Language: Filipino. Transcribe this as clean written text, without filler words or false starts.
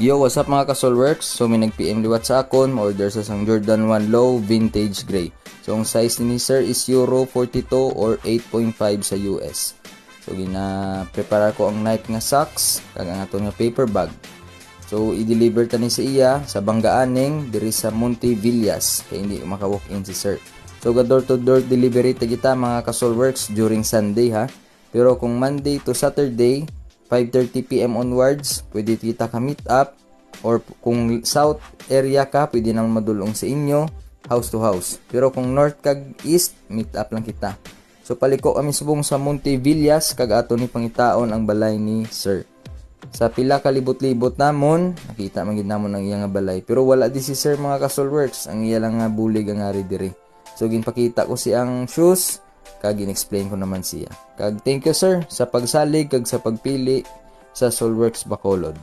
Yo, what's up mga ka-Solworks? So may nag-PM liwat sa akon, ma-order sa sang Jordan 1 Low Vintage Gray. So ang size ni sir is Euro 42 or 8.5 sa US. So gina-prepare ko ang Nike nga socks, kag ang ato nga paper bag. So i-deliver ta ni sa iya sa Bangaaning diri sa Montevillas, kay hindi maka-walk in si sir. So ga door to door delivery ta kita mga ka-Solworks during Sunday ha. Pero kung Monday to Saturday 5:30 PM onwards, pwede kita ka meet up, or kung south area ka, pwede nang madulong sa inyo, house to house. Pero kung north kag east, meet up lang kita. So paliko kami subong sa Montevillas, kag ato ni pangitaon ang balay ni sir. Sa pila ka libot-libot namon, nakita man gid namon ang iya nga balay. Pero wala di si sir mga ka-Solworks, ang iya lang nga bulig ang ari diri. So ginpakita ko siyang shoes, kag in-explain ko naman siya. Kag thank you sir sa pagsalig kag sa pagpili sa Solworks Bacolod.